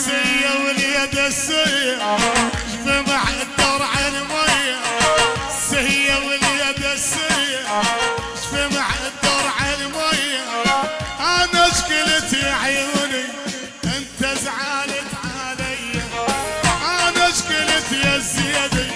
سية واليد السية جمع الدور على المية. سية واليد السية جمع الدور على المية. انا اشكلت يا عيوني انت زعلت علي. انا اشكلت يا الزيادي.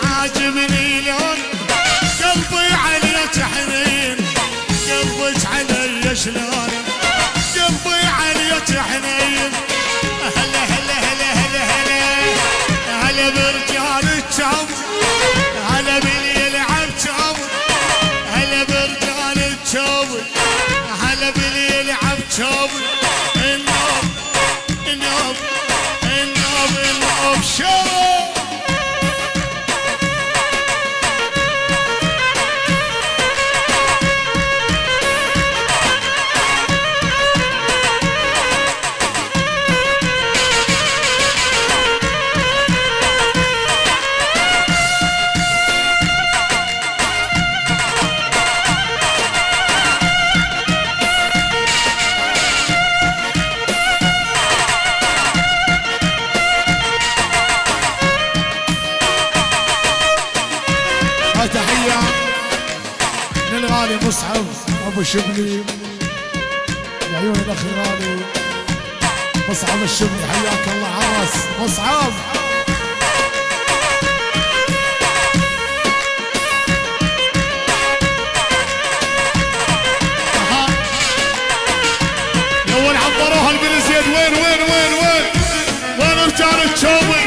عاجبني لون قلبي عليك حنين. قلبك علي شلون قلبي عليك حنين. هلا هلا هلا هلا هلا هلا برجال الجو. هلا باللي يلعب جو. هلا برجال الجو. هلا باللي يلعب جو. النوب النوب النوب النوب شو. تحية للغالي مصعب ابو شبلي. لعيون الاخ الغالي مصعب الشبلي حياك الله عرس مصعب. اول عبروها البن زيد. وين وين وين وين وين رجال الشوبي.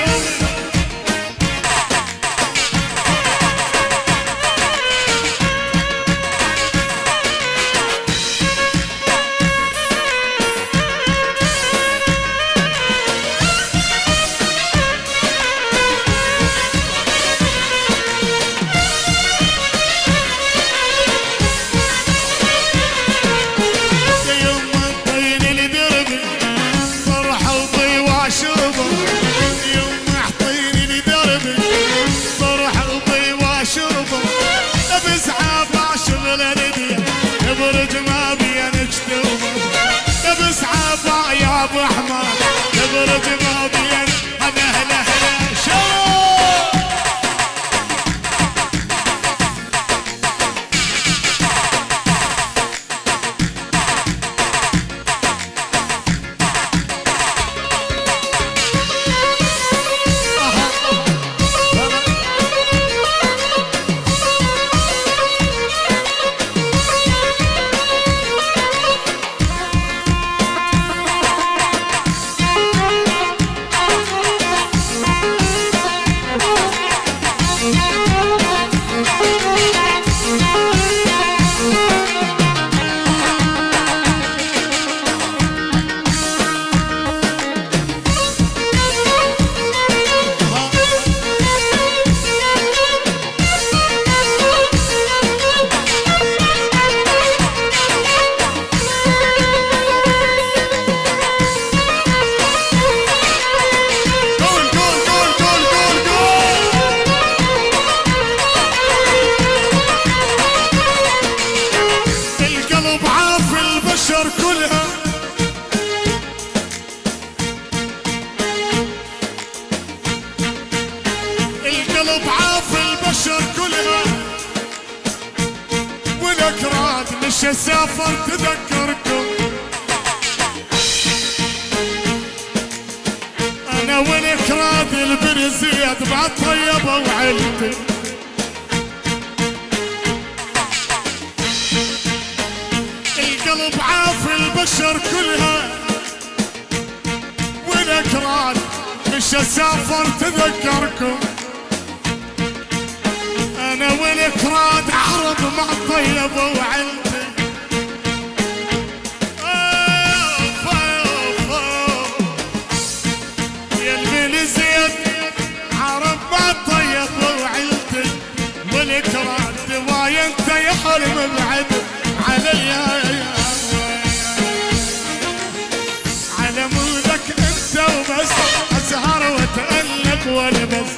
برج ما بينك توبه بس عبا يا ابو احمد. برج ما بين هلا هلا هلا شو. مش اسافر تذكركم. انا والكراد البن زيد بعد طيبه وعلتي. القلب عافي البشر كلها والاكراد مش اسافر تذكركم. انا والاكراد عرب مع طيبه وعلتي. يا البن زيد عرب مع طيبه وعلتي. والاكراد دواي انت يا حلم بعد عليا على مودك انت وبس. اسهر واتألق والبس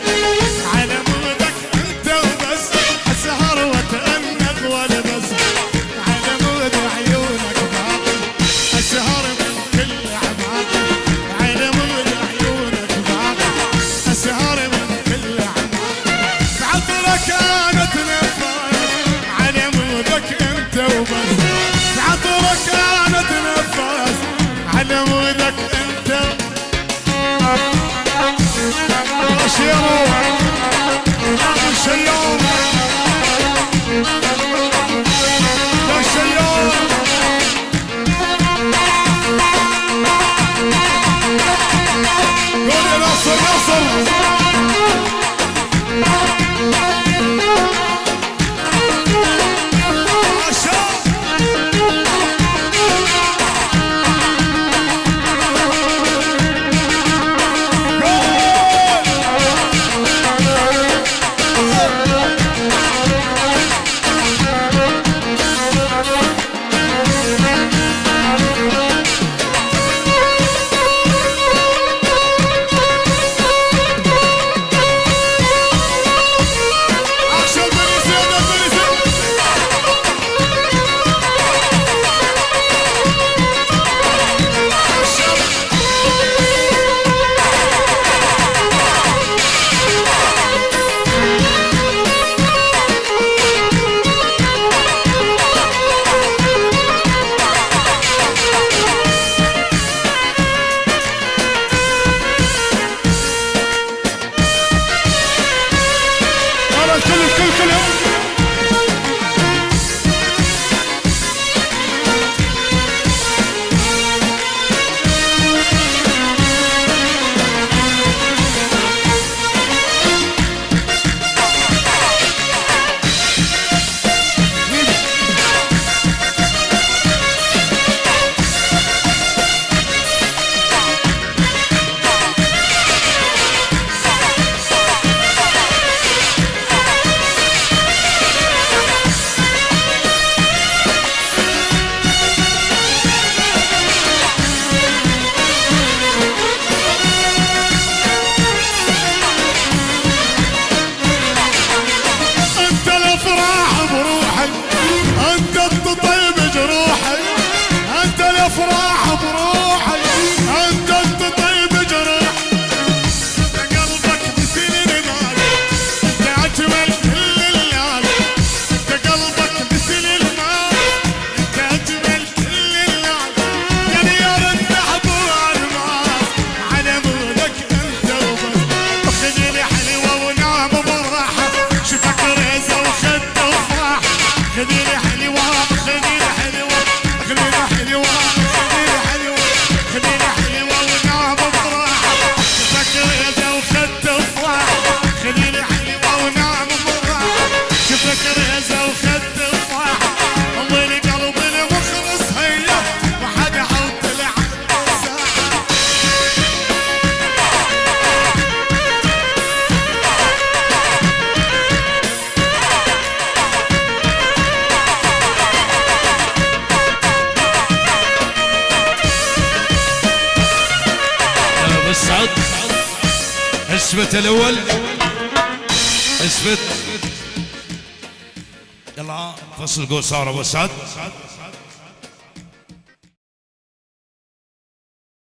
على مودك انت وبس. اسهر واتألق والبس على مود عيونك باقي. اسهر من كل اعماقي على مود عيونك باقي. اسهر من كل اعماقي بعطرك انا اتنفس على مودك انت وبس. بعطرك انا اتنفس على مودك انت. شيرو يا شيوم يا شيوم قول يا ناصر ناصر. اثبت الاول اثبت. يلا فصل قوصار ابو سعد.